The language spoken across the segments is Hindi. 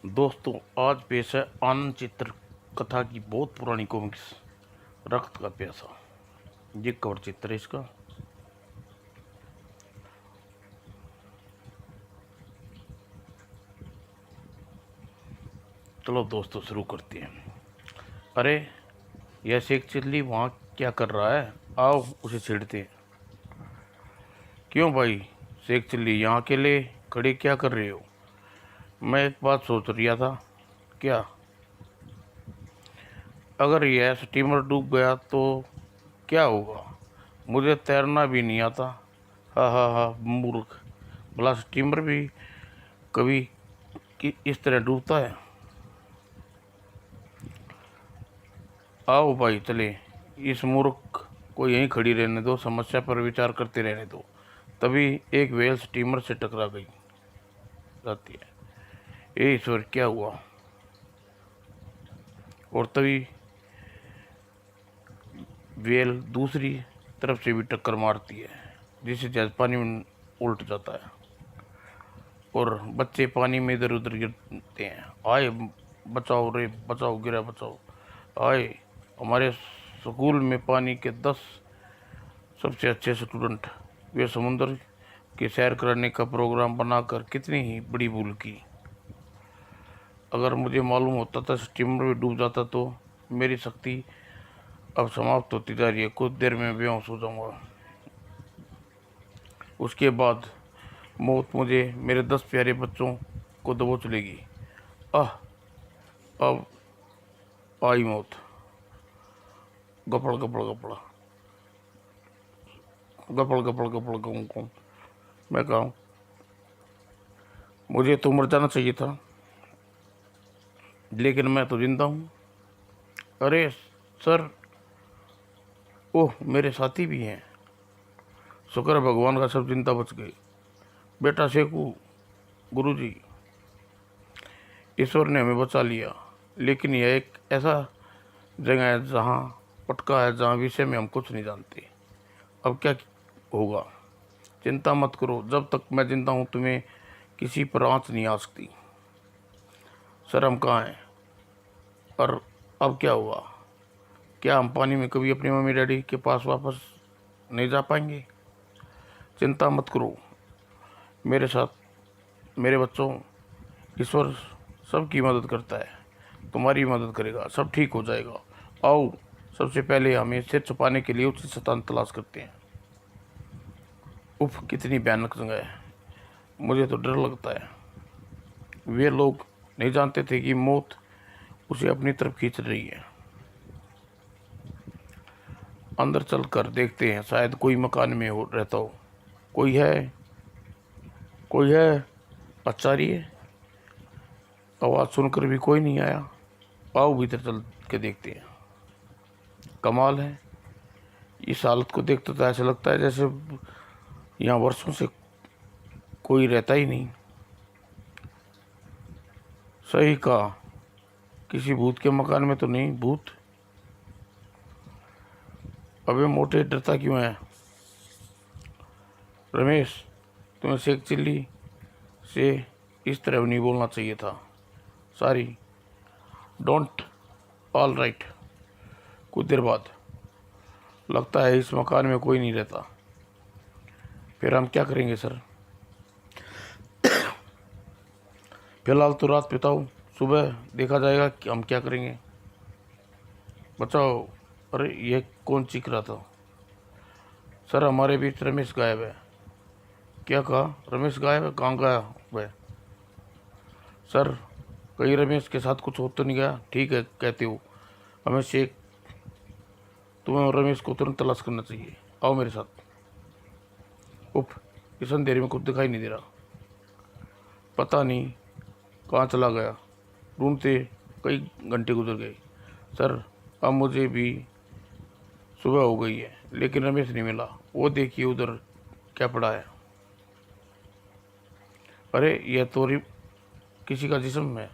दोस्तों, आज पेश है आनंद चित्र कथा की बहुत पुरानी कॉमिक्स रक्त का प्यासा। ये कवर चित्र है इसका। चलो दोस्तों, शुरू करते हैं। अरे, यह शेख चिल्ली वहाँ क्या कर रहा है? आओ उसे छेड़ते हैं। क्यों भाई शेख चिल्ली, यहाँ अकेले खड़े क्या कर रहे हो? मैं एक बात सोच रहा था। क्या? अगर यह स्टीमर डूब गया तो क्या होगा? मुझे तैरना भी नहीं आता। हा हा हा, मूर्ख। भला स्टीमर भी कभी इस तरह डूबता है? आओ भाई चले, इस मूर्ख को यहीं खड़ी रहने दो, समस्या पर विचार करते रहने दो। तभी एक व्हेल स्टीमर से टकरा गई जाती है। ए ईश्वर, क्या हुआ? और तभी व्हेल दूसरी तरफ से भी टक्कर मारती है, जिससे जहाज पानी में उल्ट जाता है और बच्चे पानी में इधर उधर गिरते हैं। आए बचाओ रे बचाओ, गिरा बचाओ। आए, हमारे स्कूल में पानी के 10 सबसे अच्छे स्टूडेंट, वे समुद्र की सैर कराने का प्रोग्राम बनाकर कितनी ही बड़ी भूल की। अगर मुझे मालूम होता था स्टीमर में डूब जाता तो मेरी शक्ति अब समाप्त होती जा रही है। कुछ देर में बेहोश हो जाऊंगा। उसके बाद मौत मुझे मेरे 10 प्यारे बच्चों को दबोच लेगी। आह, अब आई मौत। गपड़ गपड़ गपड़ गपड़ गपड़ गपड़ गूं। मैं कहूँ, मुझे तो मर जाना चाहिए था, लेकिन मैं तो जिंदा हूँ। अरे सर, ओह मेरे साथी भी हैं। शुक्र है भगवान का, सब जिंदा बच गए। बेटा शेखू, गुरुजी, ईश्वर ने हमें बचा लिया। लेकिन यह एक ऐसा जगह है जहाँ पटका है, जहाँ विषय में हम कुछ नहीं जानते। अब क्या होगा? चिंता मत करो, जब तक मैं जिंदा हूँ तुम्हें किसी पर आँच नहीं आ सकती। सर, हम कहाँ हैं? और अब क्या हुआ? क्या हम पानी में कभी अपनी मम्मी डैडी के पास वापस नहीं जा पाएंगे? चिंता मत करो मेरे साथ, मेरे बच्चों। ईश्वर सबकी मदद करता है, तुम्हारी मदद करेगा, सब ठीक हो जाएगा। आओ, सबसे पहले हमें सिर छुपाने के लिए उचित स्थान तलाश करते हैं। उफ, कितनी भयानक जगह है। मुझे तो डर लगता है। वे लोग नहीं जानते थे कि मौत उसे अपनी तरफ खींच रही है। अंदर चलकर देखते हैं, शायद कोई मकान में हो रहता हो। कोई है? कोई है? आचार्य, आवाज़ सुनकर भी कोई नहीं आया। आओ भीतर चल के देखते हैं। कमाल है, इस हालत को देखते तो ऐसा लगता है जैसे यहाँ वर्षों से कोई रहता ही नहीं। सही कहा, किसी भूत के मकान में तो नहीं। भूत? अबे मोटे, डरता क्यों है? रमेश, तुम्हें शेख चिल्ली से इस तरह नहीं बोलना चाहिए था। Sorry, don't. All right. कुछ देर बाद, लगता है इस मकान में कोई नहीं रहता। फिर हम क्या करेंगे सर? फिलहाल तो रात बिताओ, सुबह देखा जाएगा कि हम क्या करेंगे। बचाओ। अरे, ये कौन चीख रहा था? सर, हमारे बीच रमेश गायब है। क्या कहा? रमेश गायब है? कहाँ गायब है? सर, कहीं रमेश के साथ कुछ हो तो नहीं गया? ठीक है कहते हो, हमें शेख, तुम्हें और रमेश को तुरंत तलाश करना चाहिए। आओ मेरे साथ। उफ, इस अंधेरे में कुछ दिखाई नहीं दे रहा। पता नहीं कहाँ चला गया। ढूंढते कई घंटे गुजर गए। सर, अब मुझे भी सुबह हो गई है, लेकिन रमेश नहीं मिला। वो देखिए उधर क्या पड़ा है। अरे, यह तो किसी का जिस्म है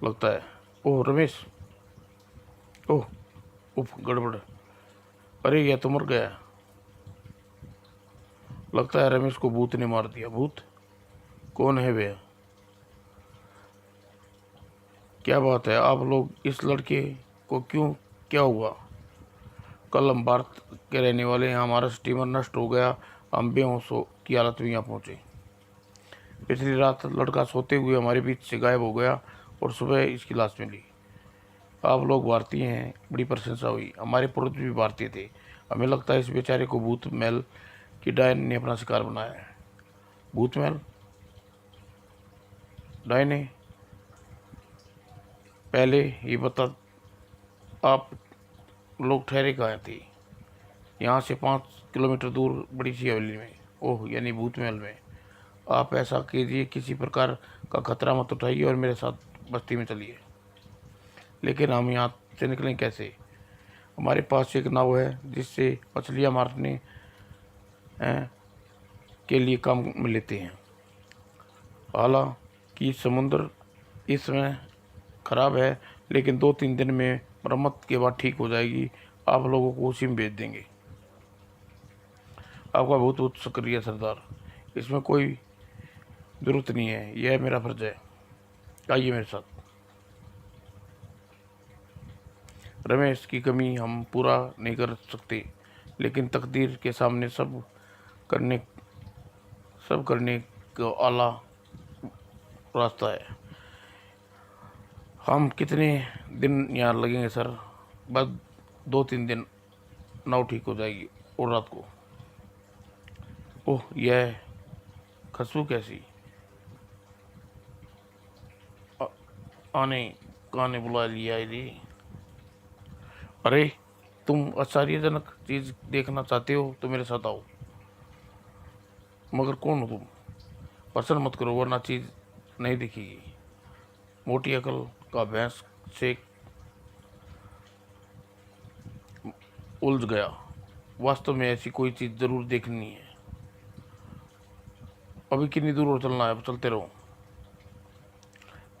लगता है। ओह रमेश, ओह, उफ, गड़बड़। अरे, यह तो मर गया। लगता है रमेश को भूत ने मार दिया। भूत? कौन है वे? क्या बात है, आप लोग इस लड़के को क्यों, क्या हुआ? कल हम भारत के रहने वाले हैं, हमारा स्टीमर नष्ट हो गया, हम बेहोश की हालत में यहाँ पहुँचे। पिछली रात लड़का सोते हुए हमारे बीच से गायब हो गया और सुबह इसकी लाश मिली। आप लोग भारतीय हैं, बड़ी प्रशंसा हुई। हमारे पूर्वज भी भारतीय थे। हमें लगता है इस बेचारे को भूत महल की डायन ने अपना शिकार बनाया है। भूत महल, डायन ने? पहले ये बता, आप लोग ठहरे कहाँ थे? यहाँ से 5 किलोमीटर दूर बड़ी सी हवेली में। ओह, यानी भूत महल में। आप ऐसा कीजिए, किसी प्रकार का खतरा मत उठाइए और मेरे साथ बस्ती में चलिए। लेकिन हम यहाँ से निकलें कैसे? हमारे पास एक नाव है जिससे मछलियाँ मारने के लिए काम में लेते हैं। हालांकि समुद्र इस समय खराब है, लेकिन 2-3 दिन में मरम्मत के बाद ठीक हो जाएगी। आप लोगों को उसी में भेज देंगे। आपका बहुत बहुत शुक्रिया सरदार, इसमें कोई ज़रूरत नहीं है, यह मेरा फर्ज है। आइए मेरे साथ। रमेश की कमी हम पूरा नहीं कर सकते, लेकिन तकदीर के सामने करने सब करने का आला रास्ता है। हम कितने दिन यहाँ लगेंगे सर? बस 2-3 दिन, नाव ठीक हो जाएगी। और रात को? ओह, यह खुशबू कैसी? आ- आने कहाँ ने बुला लिया जी? अरे, तुम आश्चर्यजनक चीज़ देखना चाहते हो तो मेरे साथ आओ। मगर कौन हो तुम? पसंद मत करो वरना चीज़ नहीं दिखेगी। मोटी अकल का भैंस से उलझ गया। वास्तव में ऐसी कोई चीज़ ज़रूर देखनी है। अभी कितनी दूर और चलना है? अब चलते रहो।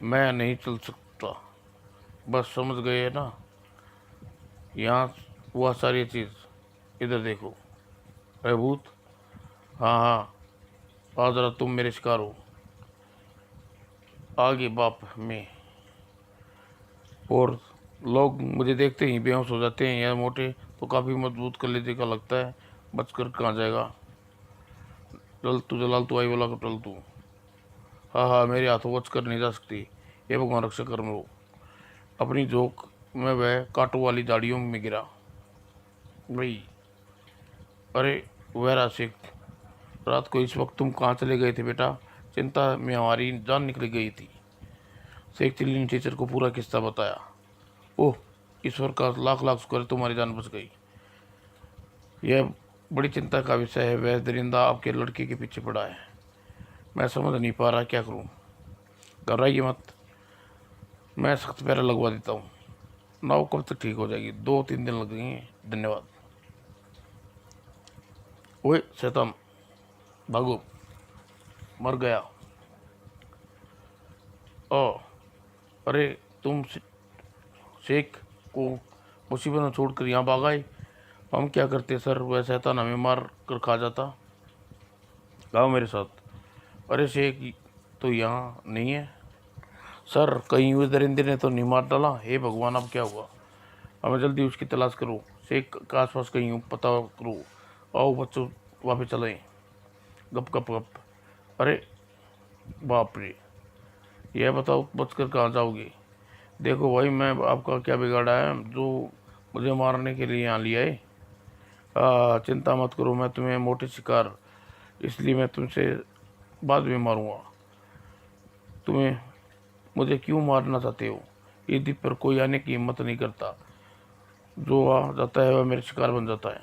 मैं नहीं चल सकता। बस समझ गए ना, यहाँ वह सारी चीज़। इधर देखो। अरे भूत! हाँ हाँ, आज रात तुम मेरे शिकार हो। आगे बाप में। और लोग मुझे देखते ही बेहोश हो जाते हैं। यह मोटे तो काफ़ी मजबूत कलेजे का लगता है, बचकर कहाँ जाएगा। जलाल तू आई वाला टल तू। हाँ हाँ, मेरे हाथों बच कर नहीं जा सकती। ये भगवान रक्षा कर लो। अपनी झोंक में वह कांटों वाली झाड़ियों में गिरा। भाई, अरे वह राशिक, रात को इस वक्त तुम कहाँ चले गए थे बेटा? चिंता में हमारी जान निकल गई थी। शेख चिल्ली ने टीचर को पूरा किस्सा बताया। ओह, ईश्वर का लाख लाख शुक्र, तुम्हारी जान बच गई। यह बड़ी चिंता का विषय है। वह दरिंदा आपके लड़के के पीछे पड़ा है। मैं समझ नहीं पा रहा क्या करूं। घबराइए मत, मैं सख्त पैरा लगवा देता हूँ। नाव कब तक ठीक हो जाएगी? 2-3 दिन लगेंगे। धन्यवाद। ओए शैतान, भागो, मर गया। ओ, अरे तुम शेख को मुसीबत में छोड़कर यहाँ भाग आए। हम क्या करते सर? वह शैतान हमें मार कर खा जाता। आओ मेरे साथ। अरे शेख तो यहाँ नहीं है सर, कहीं उस दरिंदे ने तो नहीं मार डाला? हे भगवान, अब क्या हुआ? हमें जल्दी उसकी तलाश करो। शेख के आसपास कहीं पता करो। आओ बच्चों, वापस चलें। गप गप गप। अरे बाप रे, यह बताओ बचकर कहाँ जाओगे? देखो भाई, मैं आपका क्या बिगाड़ा है जो मुझे मारने के लिए यहाँ लिया है? चिंता मत करो, मैं तुम्हें मोटे शिकार, इसलिए मैं तुमसे बाद में मारूंगा। तुम्हें मुझे क्यों मारना चाहते हो? इस द्वीप पर कोई आने की हिम्मत नहीं करता। जो आ जाता है वह मेरे शिकार बन जाता है।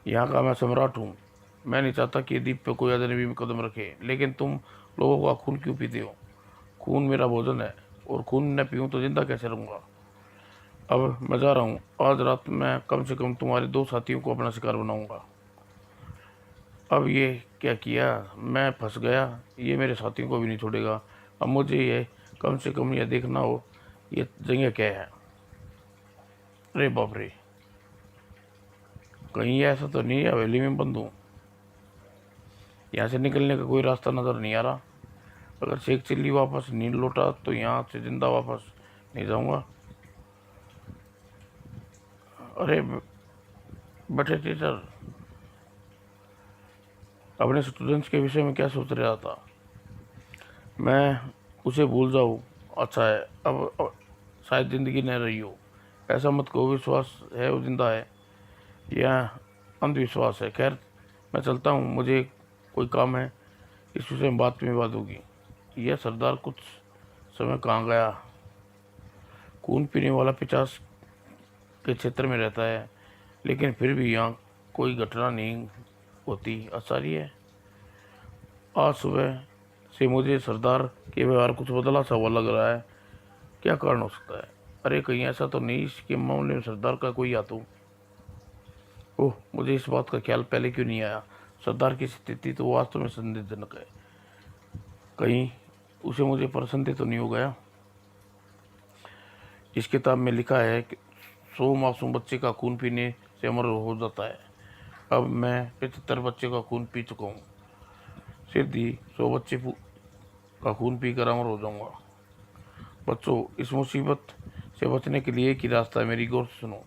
यहाँ का मैं सम्राट हूँ। मैं नहीं चाहता कि द्वीप पर कोई अजनबी में कदम रखे। लेकिन तुम लोगों का खून क्यों पीते हो? खून मेरा भोजन है, और खून न पीऊँ तो जिंदा कैसे रहूँगा? अब मैं जा रहा हूँ। आज रात मैं कम से कम तुम्हारे 2 साथियों को अपना शिकार बनाऊंगा। अब ये क्या किया? मैं फंस गया। ये मेरे साथियों को भी नहीं छोड़ेगा। अब मुझे ये कम से कम यह देखना हो, ये जगह क्या है। अरे बाप रे, कहीं ऐसा तो नहीं है हवेली में बंद हूँ? यहाँ से निकलने का कोई रास्ता नज़र नहीं आ रहा। अगर शेख चिल्ली वापस नहीं लौटा तो यहाँ से जिंदा वापस नहीं जाऊंगा। अरे बेटे टीचर, अपने स्टूडेंट्स के विषय में क्या सोच रहा था? मैं उसे भूल जाऊँ अच्छा है। अब शायद ज़िंदगी न रही हो। ऐसा मत कहो, विश्वास है वो जिंदा है, यह अंधविश्वास है। खैर मैं चलता हूँ, मुझे कोई काम है, इस विषय में बात में बात होगी। यह सरदार कुछ समय कहाँ गया? खून पीने वाला 50 के क्षेत्र में रहता है, लेकिन फिर भी यहाँ कोई घटना नहीं होती। आश्चर्य है, आज सुबह से मुझे सरदार के व्यवहार कुछ बदला सा हुआ लग रहा है। क्या कारण हो सकता है? अरे कहीं ऐसा तो नहीं इसके मामले में सरदार का कोई हाथ हो? ओह, मुझे इस बात का ख्याल पहले क्यों नहीं आया? सरदार की स्थिति तो वास्तव में संदेहजनक है। कहीं उसे मुझे पर संदेह तो नहीं हो गया? इस किताब में लिखा है कि 100 मासूम बच्चे का खून पीने से अमर हो जाता है। अब मैं 75 बच्चे का खून पी चुका हूँ, सीधी 100 बच्चे का खून पी कर अमर हो जाऊंगा। बच्चों, इस मुसीबत से बचने के लिए एक ही रास्ता है, मेरी गौर से सुनो।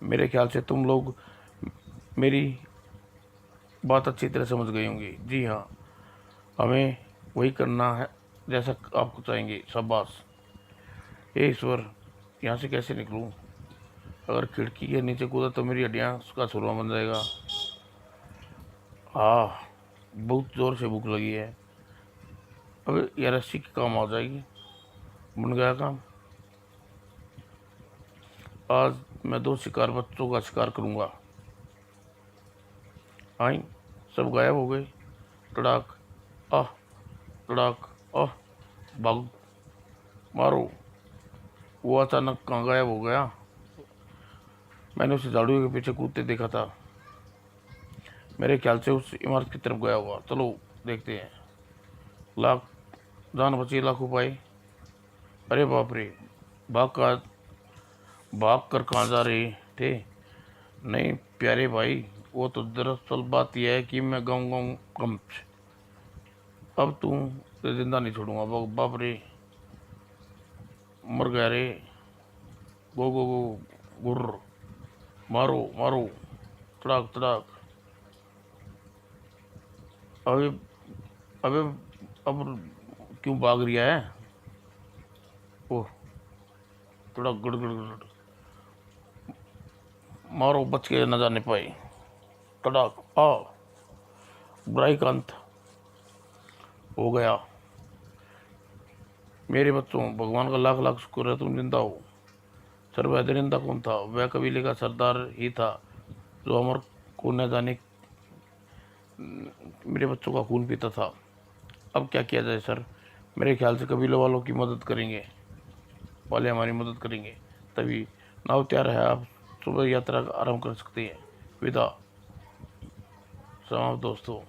मेरे ख्याल से तुम लोग मेरी बात अच्छी तरह समझ गए होंगे। जी हाँ, हमें वही करना है जैसा आपको चाहेंगे। शाबाश। हे ईश्वर, यहाँ से कैसे निकलूँ? अगर खिड़की के नीचे कूदा तो मेरी हड्डियाँ का सुरमा बन जाएगा। हाँ, बहुत ज़ोर से भूख लगी है। अब यह रस्सी की काम आ जाएगी। बन गया काम। आज मैं 2 शिकार बच्चों का शिकार करूँगा। आई, सब गायब हो गए। तड़ाक, आह, तड़ाक, आह, भाग, मारो। वो अचानक कहाँ गायब हो गया? मैंने उसे झाड़ू के पीछे कूदते देखा था। मेरे ख्याल से उस इमारत की तरफ गया होगा। चलो देखते हैं। लाख जान बची लाखों पाए। अरे बाप रे, भाग का भाग कर कहाँ जा रहे थे? नहीं प्यारे भाई, वो तो दरअसल बात यह है कि मैं गाँव गाँव कम। अब तू जिंदा नहीं छोड़ूंगा। बाप रे, मर गया रे। गो गो गो, गुर्र, मारो मारो, तड़ाक तड़ाक। अबे अबे, अब क्यों भाग रिया है? ओह, थोड़ा गुड़ गुड़ गुड़, मारो, बच के न जाने पाए। तड़ाक, आ, बुराई का अंत हो गया। मेरे बच्चों, भगवान का लाख लाख शुक्र है तुम जिंदा हो। सर वह दरिंदा कौन था? वह कबीले का सरदार ही था जो अमर को न जाने मेरे बच्चों का खून पीता था। अब क्या किया जाए सर? मेरे ख्याल से कबीलों वालों की मदद करेंगे, वाले हमारी मदद करेंगे। तभी नाव तैयार है, आप सुबह यात्रा आरंभ कर सकते हैं। विदा। समाप्त दोस्तों।